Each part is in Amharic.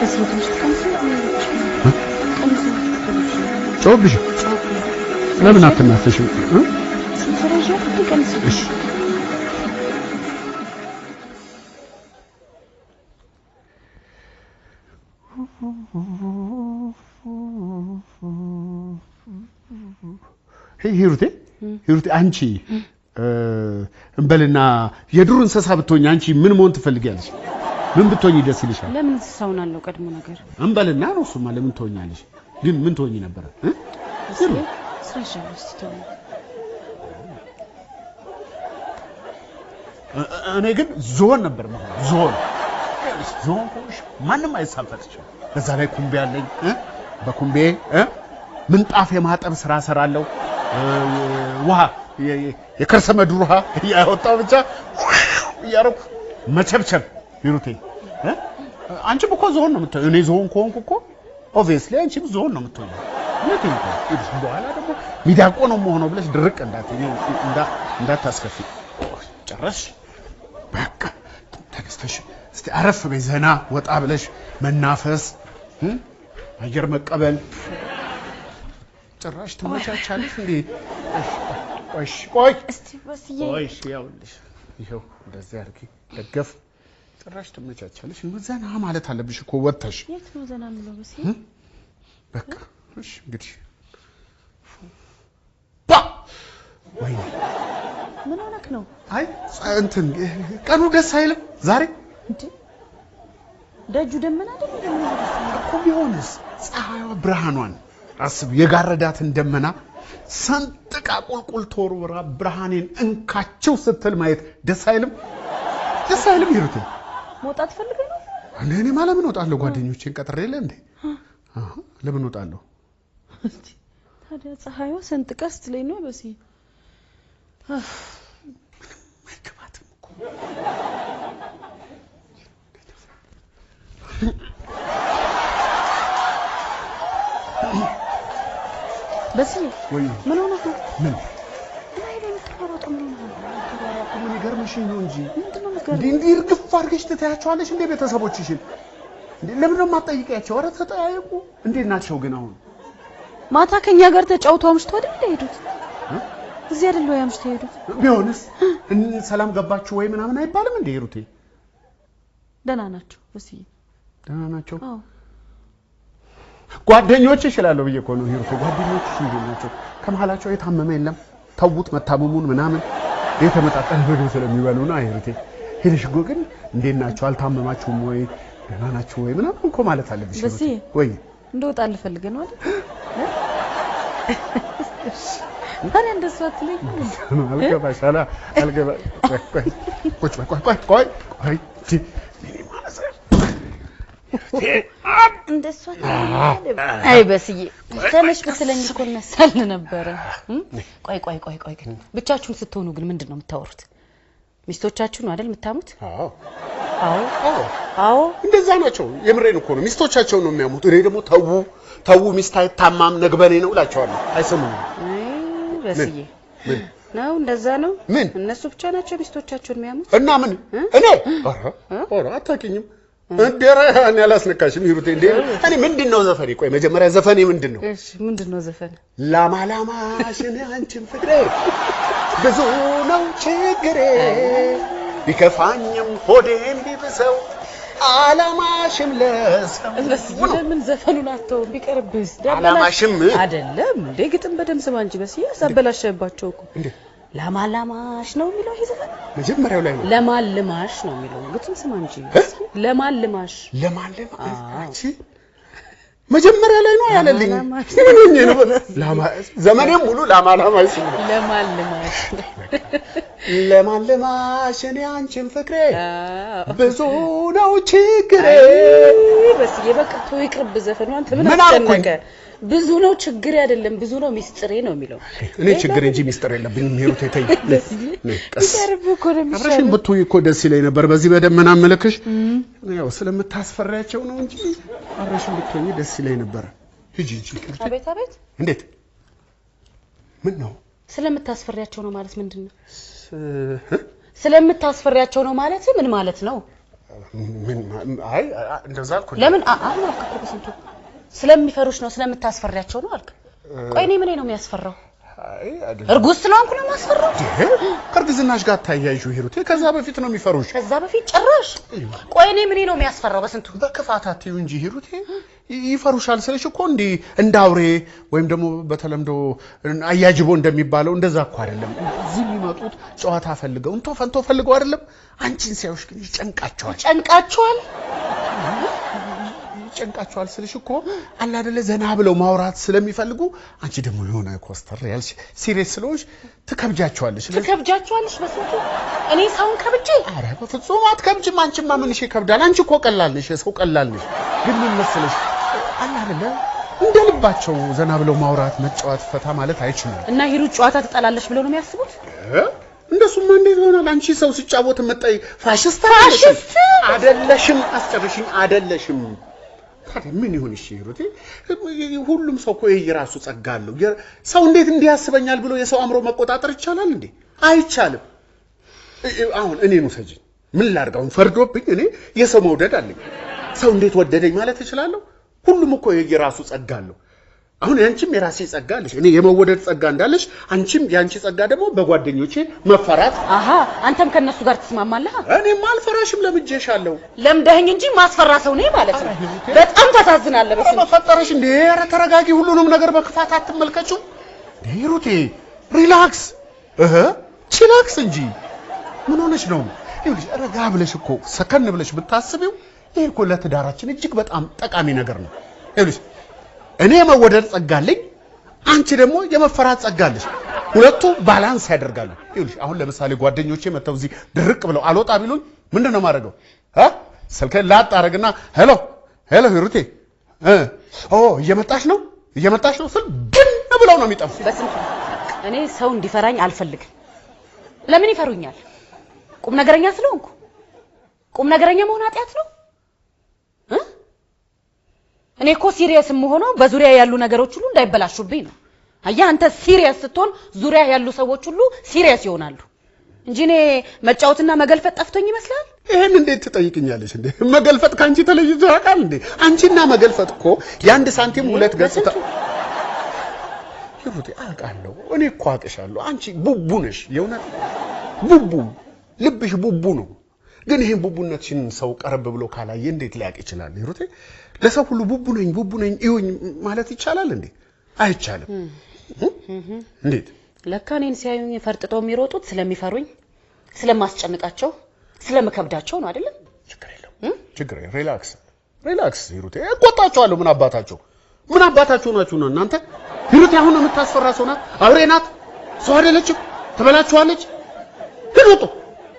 اسمه مش تكنسل ጮብሽ ለምን አትናፈሽው سنفرجوا تكنسل እሺ ሂሩቴ አንቺ እንበልና የዱር እንስሳ ብትሆኚ አንቺ ምን መሆን ትፈልጊያለሽ? ምን ብትሆኚ ደስ ይልሻል? ለምን ተሳውናለሁ ቀድሞ ነገር እንበልና ነው እሱማ ለምን ትሆኛለሽ? ግን ምን ትሆኚ ነበር? እኔ ግን ዞን ነበር ማለት ዞን ሆንሽ ማንም አይሳፈጥሽም። በዛ ላይ ኩምቤ አለኝ በኩምቤ ምንጣፍ የማጠብ ስራ ሰራለሁ። ውሃ የከርሰ ምድር ውሃ ያወጣው ብቻ ያረኩ መቸብቸብ ሂሩቴ አንቺም እኮ ዞን ነው የምትሆኚው። እኔ ዞን ከሆንኩ እኮ ኦብቪየስሊ አንቺም ዞን ነው የምትሆኚው። ለምን ይሄ በኋላ ደግሞ ሚዳቆ ነው መሆነው ብለሽ ድርቅ እንዳታስከፊ ጨረሽ በቃ ተነስተሽ እስቲ አረፍ በይ ዘና ወጣ ብለሽ መናፈስ አየር መቀበል ጭራሽ ትመቻቻለሽ እንዴ? ቆይ እስቲ በስዬ ያውልሽ ይሄው እንደዚህ አድርጊ ደገፍ ጭራሽ ትመቻቻለሽ። ዘና ማለት አለብሽ እኮ ወጥተሽ። የት ነው ዘና ምለው በስዬ? በቃ እሺ እንግዲህ ወይ ምን ሆነክ ነው? አይ እንትን ቀኑ ደስ አይልም ዛሬ እንዴ? ደጁ ደመና አይደል እኮ ቢሆንስ ፀሐይዋ ብርሃኗን አስብ የጋረዳትን ደመና ሰንጥቃ ቁልቁል ተወርውራ ብርሃኔን እንካቸው ስትል ማየት ደስ አይልም? ደስ አይልም ሂሩቴ? መውጣት ፈልገህ ነው? እኔ ማለት ምን ወጣለሁ? ጓደኞቼን ቀጥሬ የለ እንዴ? ለምን ወጣለሁ? ታዲያ ፀሐይዋ ሰንጥቃ ስትለኝ ነው በስዬ? አይገባትም እኮ በስዬ ወይ ምን ሆነህ ነው? ምን አይደለም ተሯሯጥ ምን ሆነህ ነው? ምን ይገርምሽኝ ነው እንጂ ምንድነው ነገር እንዴ እርግፍ አድርገሽ ትተያቸዋለሽ እንዴ ቤተሰቦችሽን? እንዴ ለምን ነው የማትጠይቂያቸው? ኧረ ተጠያየቁ። እንዴት ናቸው ግን አሁን? ማታ ከኛ ጋር ተጫውተው አምሽተው አይደል ሄዱት? እዚህ አይደል ወይ አምሽተው ሄዱት? ቢሆንስ ሰላም ገባችሁ ወይ ምናምን አይባልም እንዴ ሂሩቴ? ደህና ናቸው በስዬ? ደህና ናቸው? አዎ ጓደኞች ይችላልው ብዬ እኮ ነው ሂሩቴ። ጓደኞች እንዴት ናቸው? ከመሃላቸው የታመመ የለም? ተውት መታመሙን ምናምን የተመጣጠነ ምግብ ስለሚበሉ ነው ሂሩቴ። ሄደሽ ግን እንዴት ናቸው አልታመማችሁም ወይ ደህና ናችሁ ወይ ምናምን እኮ ማለት አለብሽ ሂሩቴ። ወይ እንደወጣል ፈልገ ነው አይደል? ታዲያ እንደሱ አትለኝ። አልገባሽ አልገባ ቆይ እንደሱ አትለኝ። አይ በስዬ ተነሽ ብትለኝ እኮ ነሳል ነበር። ቆይ ግን ብቻችሁን ስትሆኑ ግን ምንድነው የምታወሩት? ሚስቶቻችሁ ነው አይደል የምታሙት? አዎ እንደዛ ናቸው። የምሬን እኮ ነው። ሚስቶቻቸው ነው የሚያሙት። እኔ ደግሞ ተው ሚስት አይታማም ነግበኔ ነው እላቸዋለሁ። አይሰሙም። በስዬ ነው እንደዛ ነው። ምን እነሱ ብቻ ናቸው ሚስቶቻቸውን የሚያሙት? እና ምን እኔ ኧረ አታውቂኝም እንደራ እኔ አላስነካሽም ሂሩቴ። እንዴ እኔ ምንድነው ዘፈኔ? ቆይ መጀመሪያ ዘፈኔ ምንድነው? እሺ ምንድነው ዘፈን? ላማላማሽን አንቺን ፍቅሬ ብዙ ነው ችግሬ ቢከፋኝም ሆዴን ቢብሰው አላማሽም ለሰው ለምን ዘፈኑን አተው ቢቀርብስ? አላማሽም አይደለም እንዴ ግጥም በደም ስማ እንጂ በስዬ አሳበላሽባቸው እኮ። ለማላማሽ ነው የሚለው ይሄ ዘፈን? መጀመሪያው ላይ ነው። ለማልማሽ ነው የሚለው ግጥም ስማ እንጂ ለማልማሽ አንቺ መጀመሪያ ላይ ነው ያለልኝ። ምን ሆኜ ነው ዘመኔም ሙሉ ለማላማሽ ነው። ለማልማሽ እኔ አንቺን ፍቅሬ ብዙ ነው ችግሬ። በስዬ በቃ ተው ይቅርብ ዘፈኑ። አንተ ምን አስጨነቀ? ብዙ ነው ችግሬ አይደለም ብዙ ነው ሚስጥሬ ነው የሚለው። እኔ ችግር እንጂ ሚስጥር የለብኝም ሂሩቴ። ተይ ይቀርብ እኮ ነው የሚሻለው። አብረሽን ብትይ እኮ ደስ ይለኝ ነበር። በዚህ በደመና መልክሽ ያው ስለምታስፈራቸው ነው እንጂ አብረሽን ብትይ ደስ ይለኝ ነበር። ሂጂ አቤት እንዴት ምን ነው? ስለምታስፈራቸው ነው ማለት ምንድነው? ስለምታስፈራቸው ነው ማለት ምን ማለት ነው? ምን አይ እንደዛ አልኩ ለምን አሁን አልከው በስንቱ ስለሚፈሩሽ ነው ስለምታስፈሪያቸው ነው አልከ ቆይ እኔ ምን ነው የሚያስፈራው አይ አይደለም እርጉዝ ስለሆንኩ ነው ማስፈራው ከርግዝናሽ ጋር ታያይሹ ሂሩቴ ከዛ በፊት ነው የሚፈሩሽ ከዛ በፊት ጭራሽ ቆይ እኔ ምን ነው የሚያስፈራው በስንቱ በከፋታቲው እንጂ ሂሩቴ ይፈሩሻል ስለሽ እኮ እንዳውሬ ወይም ደግሞ በተለምዶ አያጅቦ እንደሚባለው እንደዛ እኮ አይደለም እዚህ የሚመጡት ጨዋታ ፈልገው እንቶ ፈንቶ ፈልገው አይደለም አንቺን ሲያዩሽ ግን ይጨንቃቸዋል ስለሽ እኮ አላ አይደለ ዘና ብለው ማውራት ስለሚፈልጉ አንቺ ደግሞ የሆነ ኮስተር ያልሽ ሲሪየስ ስለሆንሽ ትከብጃቸዋለሽ በስንቱ እኔ ሰውን ከብጄ አረ በፍጹም አትከብጂም አንቺማ ምንሽ ይከብዳል አንቺ እኮ ቀላል ነሽ ሰው ቀላል ነሽ ግን ምን መሰለሽ አላ አይደለ እንደልባቸው ዘና ብለው ማውራት መጫወት ፈታ ማለት አይችሉም እና ሂሩት ጨዋታ ትጠላለሽ ብለው ነው የሚያስቡት እንደሱማ እንዴት ይሆናል አንቺ ሰው ሲጫወት መጣይ ፋሽስት አይደለሽም አስጨርሽኝ አይደለሽም ታዲያ ምን ይሁን እሺ ሂሩቴ ሁሉም ሰው እኮ የራሱ ጸጋ አለው ሰው እንዴት እንዲያስበኛል ብሎ የሰው አምሮ መቆጣጠር ይቻላል እንዴ አይቻልም አሁን እኔ ነው ሰጂ ምን ላርጋው ፈርዶብኝ እኔ የሰው መውደድ አለኝ ሰው እንዴት ወደደኝ ማለት እችላለሁ ሁሉም እኮ የራሱ ጸጋ አለው አሁን ያንቺም የራሴ ጸጋ አለሽ እኔ የመወደድ ጸጋ እንዳለሽ አንቺም ያንቺ ጸጋ ደግሞ በጓደኞቼ መፈራት አንተም ከነሱ ጋር ተስማማለህ እኔም አልፈራሽም ለምጄሻለሁ ለምደህኝ እንጂ ማስፈራ ሰው ነኝ ማለት ነው በጣም ታሳዝናለህ በስንቱ ተፈጠረሽ እንዴ ኧረ ተረጋጊ ሁሉንም ነገር በክፋት አትመልከቹ ሂሩቴ ሪላክስ ቺላክስ እንጂ ምን ሆነሽ ነው ይኸውልሽ ረጋ ብለሽ እኮ ሰከን ብለሽ ብታስቢው ይሄ እኮ ለትዳራችን እጅግ በጣም ጠቃሚ ነገር ነው ይኸውልሽ እኔ የመወደድ ጸጋለኝ አንቺ ደግሞ የመፈራት ጸጋለሽ ሁለቱ ባላንስ ያደርጋሉ ይኸውልሽ አሁን ለምሳሌ ጓደኞቼ መተው እዚህ ድርቅ ብለው አልወጣ ቢሉኝ ምንድነው ማድረገው ስልኬን ላጥ አረግና ሄሎ ሂሩቴ እየመጣሽ ነው ስል ግን ብለው ነው የሚጠፉ በስንቱ እኔ ሰው እንዲፈራኝ አልፈልግም ለምን ይፈሩኛል ቁም ነገረኛ ስለሆንኩ ቁም ነገረኛ መሆን ኃጢያት ነው እኔ እኮ ሲሪየስ የምሆነው በዙሪያ ያሉ ነገሮች ሁሉ እንዳይበላሹብኝ ነው አያ አንተ ሲሪየስ ስትሆን ዙሪያ ያሉ ሰዎች ሁሉ ሲሪየስ ይሆናሉ እንጂ እኔ መጫወትና መገልፈጥ ጠፍቶኝ ይመስላል ይሄን እንዴት ትጠይቅኛለሽ እንዴ መገልፈጥ ካንቺ ተለይቶ ያውቃል እንዴ አንቺና መገልፈጥ እኮ የአንድ ሳንቲም ሁለት ገጽታ ሂሩቴ አውቃለሁ እኔ እኮ አውቅሻለሁ አንቺ ቡቡ ነሽ የእውነት ቡቡ ልብሽ ቡቡ ነው ግን ይሄን ቡቡነትሽን ሰው ቀረብ ብሎ ካላየ እንዴት ሊያውቅ ይችላል ሂሩቴ ለሰው ሁሉ ቡቡ ነኝ ይሁን ማለት ይቻላል እንዴ አይቻልም እንዴት ለካ እኔን ሲያዩኝ ፈርጥጠው የሚሮጡት ስለሚፈሩኝ ስለማስጨንቃቸው ስለምከብዳቸው ነው አይደል ችግር ሪላክስ ሂሩቴ እቆጣቸዋለሁ ምን አባታቸው ናችሁ ነው እናንተ ሂሩቴ አሁን የምታስፈራ ሰው ናት አውሬ ናት ሰው አይደለችም ተበላችኋለች ሂሩቱ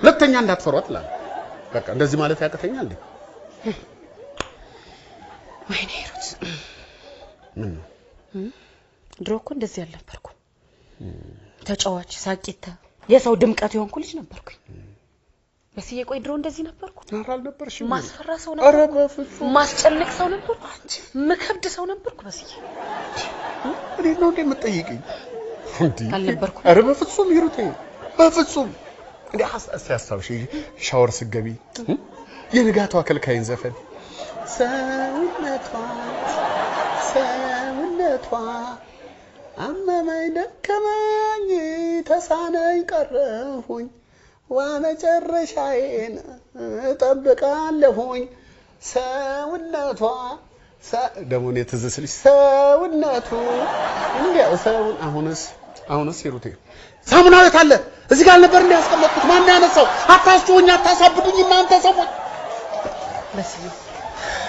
ሁለተኛ እንዳትፈሯት ላል በቃ እንደዚህ ማለት ያቀተኛል እንዴ ወይኔ ሂሩት ምን ድሮ እኮ እንደዚህ አልነበርኩ ተጫዋች ሳቂታ የሰው ድምቀት የሆንኩ ልጅ ነበርኩኝ በስዬ ቆይ ድሮ እንደዚህ ነበርኩ አልነበርሽም ማስፈራ ሰው ነበርኩ ኧረ በፍጹም ማስጨነቅ ሰው ነበርኩ መከብድ ሰው ነበርኩ በስዬ እኔ ነው እንደምትጠይቀኝ እንዴ አልነበርኩ ኧረ በፍጹም ሂሩቴ በፍጹም እንዴ አስተያስታውሽ ሻወር ስገቢ የንጋቷ ከልካይን ዘፈን ሰውነቷ አመመኝ ደከመኝ ተሳነኝ ቀረሁኝ ወመጨረሻዬን እጠብቃለሁኝ ሰውነቷ ደሞ ነው ተዘስልሽ ሰውነቱ እንዴው ሰውን አሁንስ ሂሩቴ ሳሙናው የት አለ እዚህ ጋር ነበር እንዲያስቀመጥኩት ማን ያነሳው አታስጮኝ አታሳብዱኝ እናንተ ሰዎች በስዬ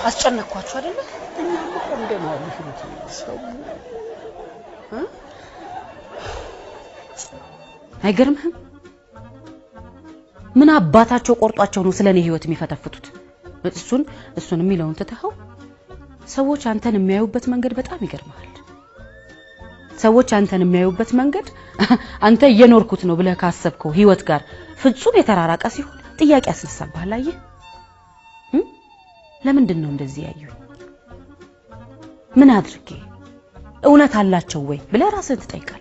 አስጨነቅኳችሁ አይደል እንደማው ሂሩቴ ሰው አይገርምህም ምን አባታቸው ቆርጧቸው ነው ስለኔ ህይወት የሚፈተፍቱት እሱን የሚለውን ተተኸው ሰዎች አንተን የሚያዩበት መንገድ በጣም ይገርማል ሰዎች አንተን የሚያዩበት መንገድ አንተ እየኖርኩት ነው ብለህ ካሰብከው ህይወት ጋር ፍጹም የተራራቀ ሲሆን ጥያቄ ያስነሳብሃል አየህ ለምንድን ነው እንደዚህ ያዩኝ ምን አድርጌ እውነት አላቸው ወይ ብለህ ራስህን ትጠይቃለህ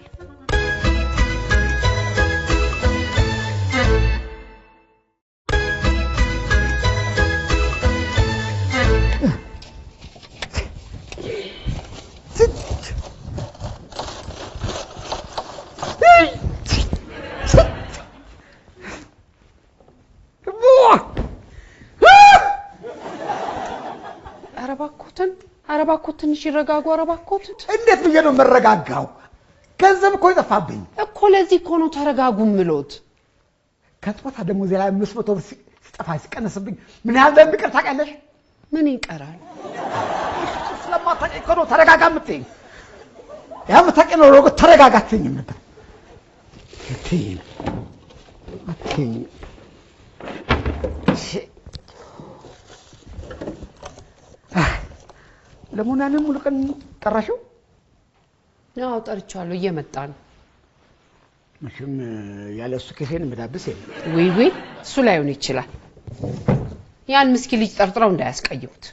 አረባኮትን ይረጋጉ አረባኮትን እንዴት ብዬ ነው መረጋጋው ገንዘብ እኮ ይጠፋብኝ እኮ ለዚህ እኮ ነው ተረጋጉ ምሎት ከጥፋታ ደሞ ዘላ 500 ብር ሲጠፋ ሲቀነስብኝ ምን ያህል እንደምቀር ታውቂያለሽ ምን ይቀራል ስለማታውቂ እኮ ነው ተረጋጋ የምትይኝ ያም ታውቂ ነው ሮጎ ተረጋጋትኝ ነበር እቴ ለሞናኔ ሙሉ ቀን ጠራሽው ያው ጠርቻለሁ እየመጣ ነው ምንም ያለሱ ከሄን መዳብስ የለም ወይ እሱ ላይ ሆነ ይችላል ያን ምስኪን ልጅ ጠርጥረው እንዳያስቀይሙት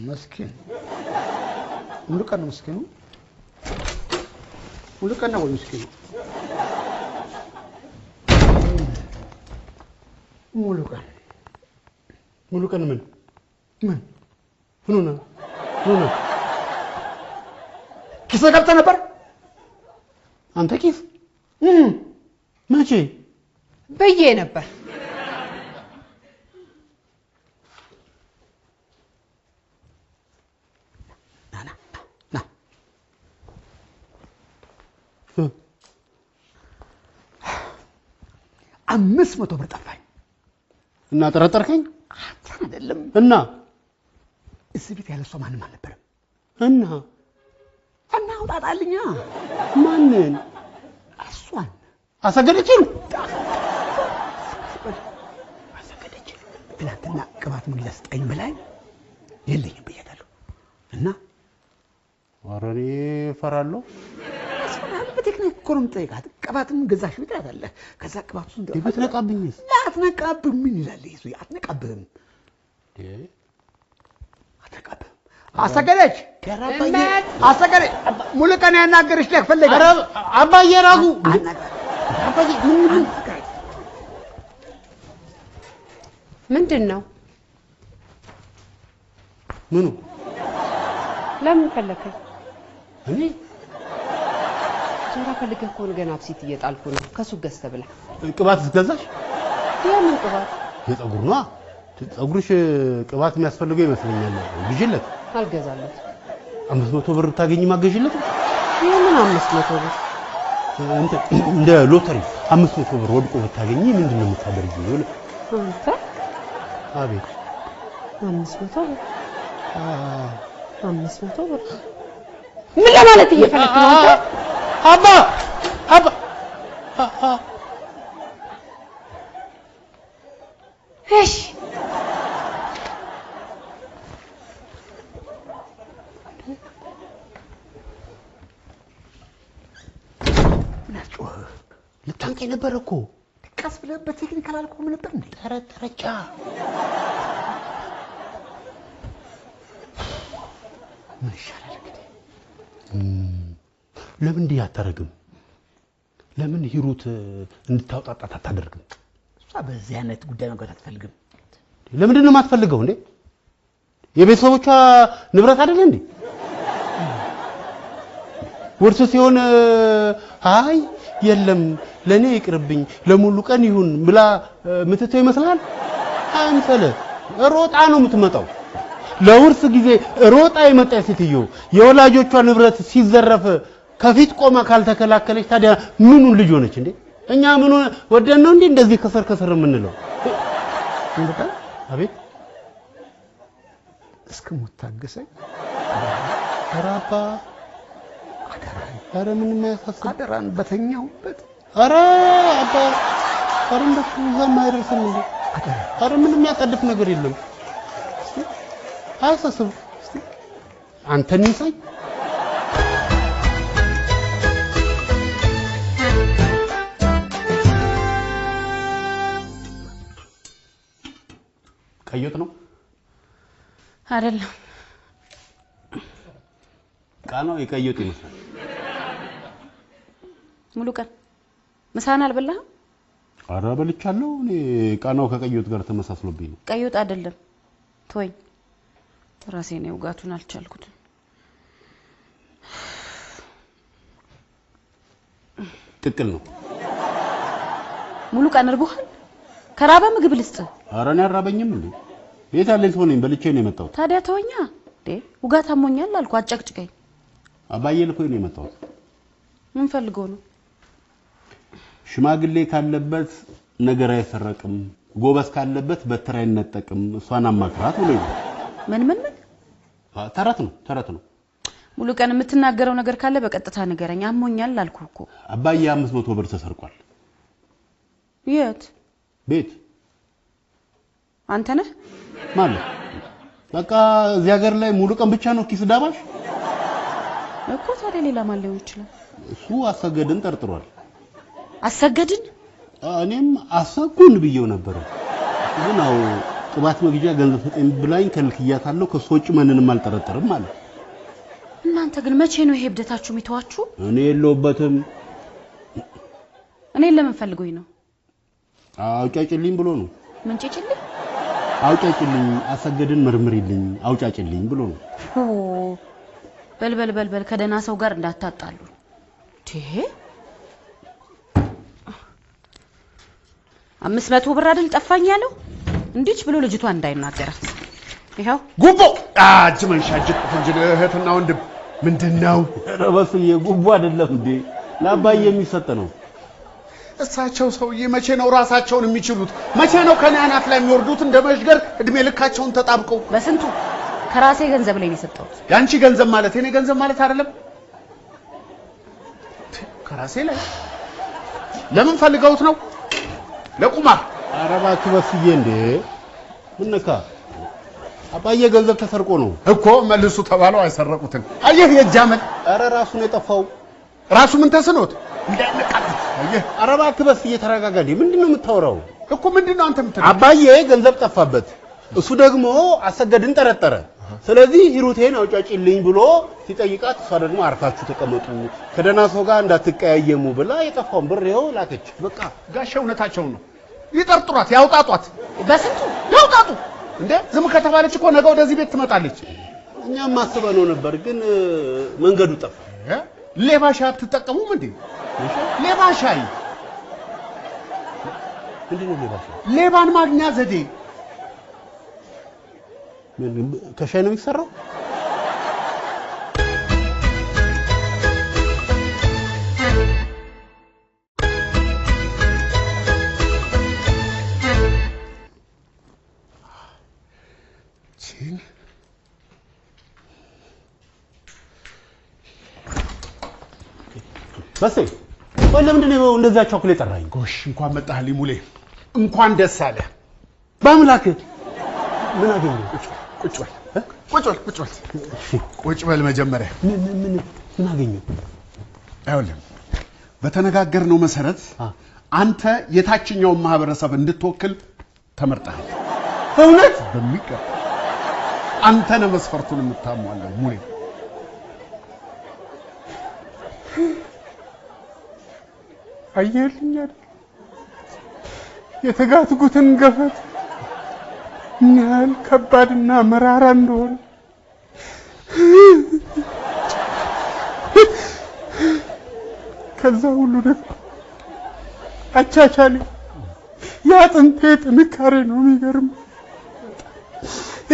ምስኪን ሙሉ ቀን ነው ምስኪኑ ሙሉ ቀን ነው ምስኪኑ ሙሉ ቀን ምን ሆኖ ኪስ ገብተ ነበር አንተ ኪስ መቼ በየ ነበር ና 500 ብር ጠፋኝ እና ተረጠርከኝ አይደለም እና እዚህ ቤት ያለ ሰው ማንም አልነበረም እና አውጣጣልኛ ማንን እሷን አሰገደችኝ ትናንትና ቅባት ምን ለስጠኝ ብላኝ የለኝም ብያታለሁ እና ወረኔ ፈራለሁ በቴክኒክ እኮ ነው የምጠይቃት ቅባትም ገዛሽ ብትላታለ ከዛ ቅባቱን ይበትነቃብኝስ አትነቃብም ምን ይላል ይሱ አትነቃብም አሰገደች አሰገደች ሙሉ ቀን ያናገርሽ ለፈለገ አባዬ ራጉ አባዬ ምንድነው ምኑ ለምን ፈለከኝ እኔ ጀራ ፈልገህ እኮ ገና አብሲት እየጣልኩ ነው ከሱ ገዝተህ ብላ ቅባት ገዛሽ የምን ቅባት የፀጉር ነው ፀጉርሽ ቅባት የሚያስፈልገው ይመስለኛል ግዢለት አልገዛለት 500 ብር ታገኝ ማገዢለት የምን 500 ብር እንደ ሎተሪ 500 ብር ወድቆ ብታገኝ ምንድነው የምታደርጊው አንተ አቤት 500 ብር 500 ብር ምን ለማለት እየፈለክ ነው አንተ አባ እሺ ልታንቀኝ ነበር እኮ ቀስ ብለህ በቴክኒክ አላልኩም ነበር እንዴ ተረጨ ምን ይሻላል እንግዲህ ለምን እንዲህ አታረግም ለምን ሂሩት እንድታውጣጣት አታደርግም እሷ በዚህ አይነት ጉዳይ መግባት አትፈልግም ለምንድን ነው የማትፈልገው እንዴ የቤተሰቦቿ ንብረት አይደል እንዴ ወርሶ ሲሆን አይ የለም ለኔ ይቅርብኝ ለሙሉ ቀን ይሁን ብላ ምትተው ይመስላል አንተለ ሮጣ ነው የምትመጣው ለውርስ ጊዜ ሮጣ የመጣ ሴትዮ የወላጆቿ ንብረት ሲዘረፍ ከፊት ቆማ ካልተከላከለች ታዲያ ምኑን ልጅ ሆነች እንዴ እኛ ምን ወደን ነው እንዴ እንደዚህ ከሰር የምንለው እንዴ አቤት እስከሞት ታገሰኝ አራባ አረ ምን የሚያሳስብ አደራን በተኛውበት አረ አባ አረ እንደሱ ዘማ አይደርስም እንዴ አረ ምን የሚያጣድፍ ነገር የለም አያሳስብ አንተን ይሳይ ቀይጥ ነው አይደለም ቃናው የቀይጥ ይመስላል ሙሉ ቀን ምሳን አልበላህም አረ በልቻለሁ እኔ ቃናው ከቀይጥ ጋር ተመሳስሎብኝ ነው ቀይጥ አይደለም ተወኝ ራሴ ነው ውጋቱን አልቻልኩት ጥቅል ነው ሙሉ ቀን እርቦሃል ከራበ ምግብ ልስጥ አረ እኔ አራበኝም እንዴ የት ያለኝ ሰው ነኝ በልቼ ነው የመጣሁት ታዲያ ተወኛ ውጋት አሞኛል አልኩ አጨቅጭቀኝ አባዬ ልኮኝ ነው የመጣሁት ምን ፈልጎ ነው ሽማግሌ ካለበት ነገር አይሰረቅም ጎበስ ካለበት በትር አይነጠቅም እሷን አማክራት ብሎኝ ምን ተረት ነው ሙሉ ቀን የምትናገረው ነገር ካለ በቀጥታ ንገረኝ አሞኛል አልኩ እኮ አባዬ 500 ብር ተሰርቋል የት ቤት አንተ ነህ ማለት በቃ እዚህ ሀገር ላይ ሙሉ ቀን ብቻ ነው ኪስ ዳባሽ እኮ ታዲያ ሌላ ማን ሊሆን ይችላል እሱ አሰገድን ጠርጥሯል አሰገድን እኔም አሰጉን ብየው ነበር ግን አው ቅባት መግጃ ገንዘብ ሰጠኝ ብላኝ ከልክያታለሁ ከሶጭ ማንንም አልጠረጠርም ማለት እናንተ ግን መቼ ነው ይሄብደታችሁ ሚተዋችሁ እኔ የለውበትም እኔ ለምን ፈልጎኝ ነው አውጫጭልኝ ብሎ ነው ምን ጭጭልኝ አውጫጭልኝ አሰገድን መርምሪልኝ አውጫጭልኝ ብሎ ነው በልበል ከደና ሰው ጋር እንዳታጣሉ ቴ 500 ብር አይደል ጠፋኝ ያለው እንዴት ብሎ ልጅቷ እንዳይናገራት ይሄው ጉቦ አጅ መንሻጅት እንጂ እህትና ወንድም ምንድነው ረበስዬ ጉቦ አይደለም እንዴ ለአባዬ የሚሰጥ ነው እሳቸው ሰውዬ መቼ ነው ራሳቸውን የሚችሉት መቼ ነው ከናናት ላይ የሚወርዱት እንደመሽገር እድሜ ልካቸውን ተጣብቀው በስንቱ ከራሴ ገንዘብ ላይ ነው የሰጠሁት ያንቺ ገንዘብ ማለት የኔ ገንዘብ ማለት አይደለም ከራሴ ላይ ለምን ፈልገውት ነው ለቁማር አረባክ በስዬ እንዴ ምንካ አባዬ ገንዘብ ተሰርቆ ነው እኮ መልሱ ተባለው አይሰረቁትን አየህ የጃመል አረ ራሱ ነው የጠፋው ራሱ ምን ተስኖት እንዳይነቃት አየህ አረባክ በስዬ ተረጋጋ እንዴ ምንድነው የምታወራው እኮ ምንድነው አንተ የምትለው አባዬ ገንዘብ ጠፋበት እሱ ደግሞ አሰገድን ጠረጠረ ስለዚህ ሂሩቴን አውጫጭልኝ ብሎ ሲጠይቃት እሷ ደግሞ አርፋችሁ ተቀመጡ ከደና ሰው ጋር እንዳትቀያየሙ ብላ የጠፋውን ብር ይኸው ላከች በቃ ጋሻ እውነታቸው ነው ይጠርጥሯት ያውጣጧት በስንቱ ያውጣጡ እንዴ ዝም ከተባለች እኮ ነገ ወደዚህ ቤት ትመጣለች እኛም ማስበነው ነበር ግን መንገዱ ጠፋ ሌባሻ አትጠቀሙም እንዴ ሌባሻይ ምንድነው ሌባሻ ሌባን ማግኛ ዘዴ ከሻይ ነው የሚሰራው በስ ወይ ለምንድነው እንደዛ ቾኮሌት ጠራኝ ጎሽ እንኳን መጣህልኝ ሙሌ እንኳን ደስ አለ በአምላክ ምን አገኘ ቁጭ በል መጀመሪያ ምን አገኘ አይወለም በተነጋገርነው መሰረት አንተ የታችኛው ማህበረሰብ እንድትወክል ተመርጠሃል እውነት በሚቀር አንተ ነህ መስፈርቱን የምታሟለው ሙሌ አየልኝ የተጋትጉትን ገፈት ምን ያህል ከባድና መራራ እንደሆነ ከዛ ሁሉ ደግሞ አቻቻሌ ያጥንቴ ጥንካሬ ነው የሚገርም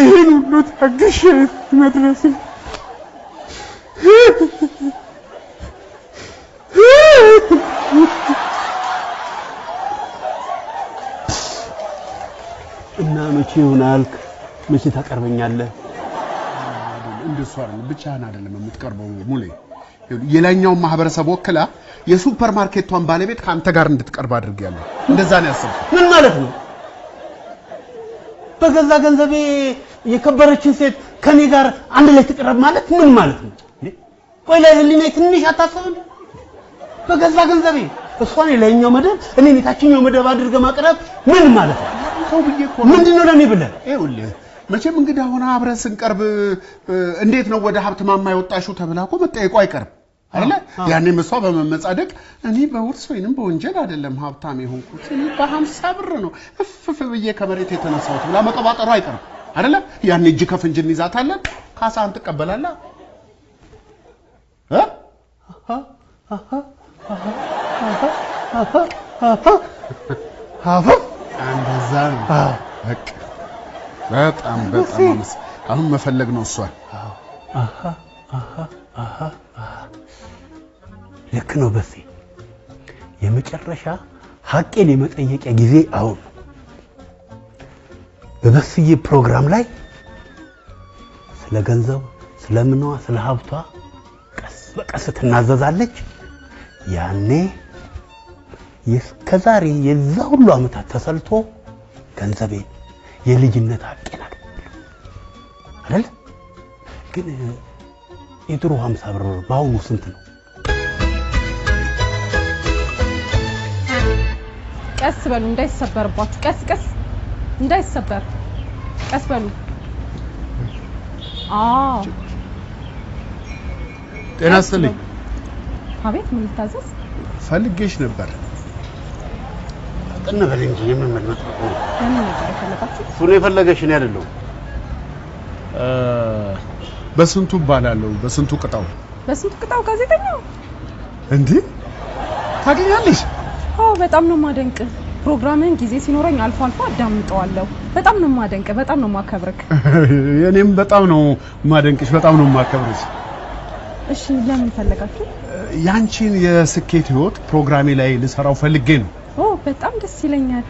ይሄን ሁሉ ታግሼ መድረስ እና መቼ ይሆናል መቼ ታቀርበኛለህ እንደሱ አይደለም ብቻህን አይደለም የምትቀርበው ሙሌ የላኛው ማህበረሰብ ወክላ የሱፐር ማርኬቷን ባለቤት ካንተ ጋር እንድትቀርብ አድርጌያለሁ እንደዛ ነው ያሰብኩት ምን ማለት ነው በገዛ ገንዘቤ የከበረችን ሴት ከኔ ጋር አንድ ላይ ትቀርብ ማለት ምን ማለት ነው ቆይ ለህሊና ትንሽ አታስብም በገዛ ገንዘቤ እሷን የላኛው መደብ እኔ የታችኛው መደብ አድርገ ማቅረብ ምን ማለት ነው ሰው ብዬ እኮ ምንድነው ለኔ ብለህ ይኸውልህ መቼም እንግዲህ አሁን አብረን ስንቀርብ እንዴት ነው ወደ ሀብት ማማ ይወጣሽው ተብላ እኮ መጠየቁ አይቀርም አይደለ ያኔ መስዋ በመመጻደቅ እኔ በውርስ ወይንም በወንጀል አይደለም ሀብታም የሆንኩት እኔ በ50 ብር ነው እፍፍ ብዬ ከመሬት የተነሳሁት ብላ መቀባጠሩ አይቀርም አይደለ ያኔ እጅ ከፍንጅ እንይዛታለን ካሳን ትቀበላለህ እንደዛ ነው በቃ በጣም አሁን መፈለግ ነው እሷ ልክ ነው በፊ የመጨረሻ ሐቄን የመጠየቂያ ጊዜ አሁን በበስዬ ፕሮግራም ላይ ስለ ገንዘብ ስለምኗ ስለ ሀብቷ ቀስ በቀስ ትናዘዛለች ያኔ የስከዛሬ የዛ ሁሉ አመታት ተሰልቶ ገንዘቤ የልጅነት ሐቄን አይደል ግን የድሮ 50 ብር ባሁኑ ስንት ነው ቀስ በሉ እንዳይሰበርባችሁ ቀስ እንዳይሰበር ቀስ በሉ ጤና ይስጥልኝ አቤት ምን ልታዘዝ ፈልጌሽ ነበር ተነበል እንጂ የምመልመጥ ነው ምን ነገር የፈለጋችሁ ሱኔ የፈለገሽ ነው አይደለም በስንቱ ባላለው በስንቱ ቅጣው ጋዜጠኛው እንዴ ታገኛለሽ በጣም ነው ማደንቅ ፕሮግራምን ጊዜ ሲኖረኝ አልፎ አዳምጠዋለሁ በጣም ነው ማደንቅ በጣም ነው ማከብርክ የኔም በጣም ነው ማደንቅሽ በጣም ነው ማከብርሽ እሺ ለምን ፈለጋችሁ ያንቺን የስኬት ህይወት ፕሮግራሜ ላይ ልሰራው ፈልጌ ነው በጣም ደስ ይለኛል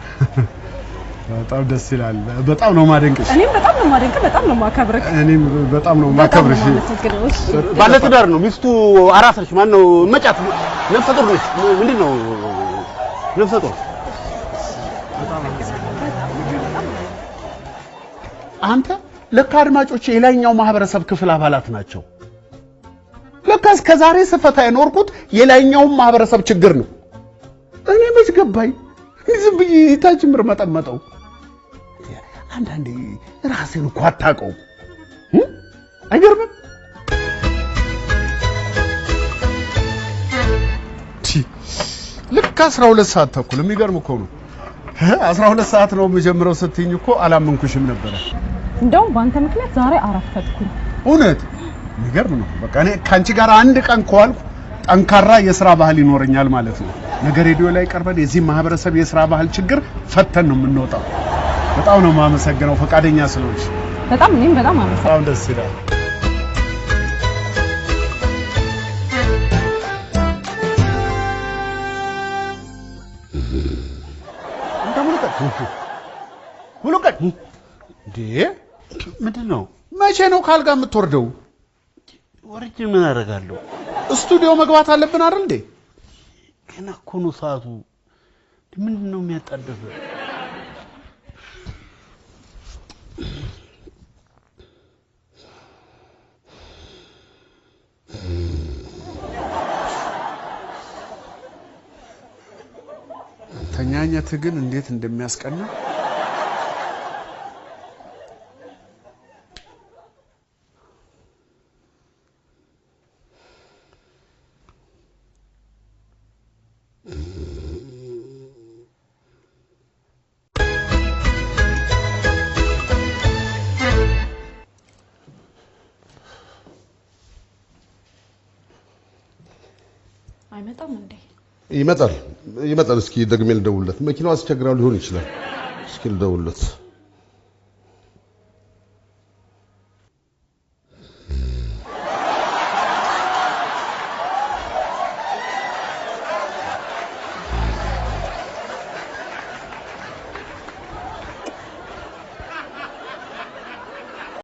በጣም ደስ ይላል በጣም ነው ማደንቅሽ እኔም በጣም ነው ማደንቅ በጣም ነው ማከብርክ እኔም በጣም ነው ማከብርሽ ባለ ትዳር ነው ሚስቱ አራስ ነች ማን ነው መጫት ነፍሰ ጡር ነች ምንድነው ነፍሰ ጡር አንተ ለካ አድማጮች የላይኛው ማህበረሰብ ክፍል አባላት ናቸው ለካ እስከዛሬ ስፈታ የኖርኩት የላይኛው ማህበረሰብ ችግር ነው እኔ መች ገባኝ ዝም ብዬ ታጅምር መጠመጠው አንዳንዴ ራስን እኮ አታውቀው አይገርምም ልክ 12 ሰዓት ተኩል የሚገርም እኮ ነው 12 ሰዓት ነው የምጀምረው ስትኝ እኮ አላመንኩሽም ነበር እንደውም ባንተ ምክንያት ዛሬ አረፈድኩኝ እውነት የሚገርም ነው በቃ እኔ ካንቺ ጋር አንድ ቀን ከዋልኩ ጠንካራ የሥራ ባህል ይኖርኛል ማለት ነው ነገ ሬዲዮ ላይ ቀርበን የዚህ ማህበረሰብ የሥራ ባህል ችግር ፈተን ነው የምንወጣው በጣም ነው ማመሰግነው ፈቃደኛ ስለሆንሽ እኔም በጣም አመሰግናለሁ በጣም ደስ ይላል ሙሉቀን እንዴ ምንድነው መቼ ነው ካልጋ የምትወርደው ወርጄ ምን አደርጋለሁ ስቱዲዮ መግባት አለብን አይደል እንዴ ገና እኮ ነው ሰዓቱ ምንድነው የሚያጣደፈ ተኛኘት ግን እንዴት እንደሚያስቀና አይመጣም እንዴ ይመጣል እስኪ ደግሜ ልደውልለት መኪናው አስቸግራው ሊሆን ይችላል እስኪ ልደውልለት